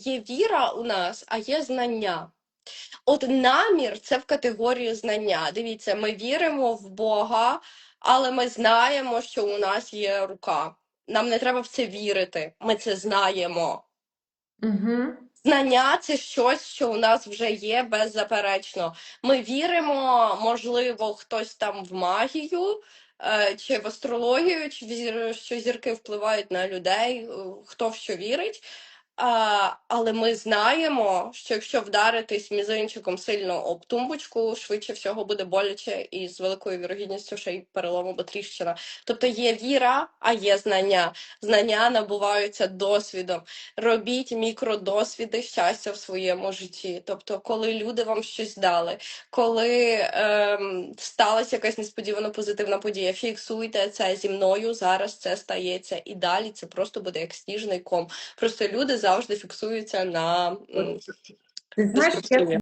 є віра у нас, а є знання. От намір це в категорії знання. Дивіться, ми віримо в Бога, але ми знаємо, що у нас є рука. Нам не треба в це вірити. Ми це знаємо. Угу. Знання це щось, що у нас вже є беззаперечно. Ми віримо, можливо, хтось там в магію, чи в астрологію, чи що зірки впливають на людей, хто в що вірить. Але ми знаємо, що якщо вдаритись мізинчиком сильно об тумбочку, швидше всього буде боляче і з великою вірогідністю ще й перелом або тріщина. Тобто є віра, а є знання. Знання набуваються досвідом. Робіть мікродосвіди щастя в своєму житті. Тобто, коли люди вам щось дали, коли сталася якась несподівана позитивна подія, фіксуйте це зі мною, зараз це стається і далі це просто буде як сніжний ком. Просто люди завжди фіксуються на Ти знаєш, деструктиві.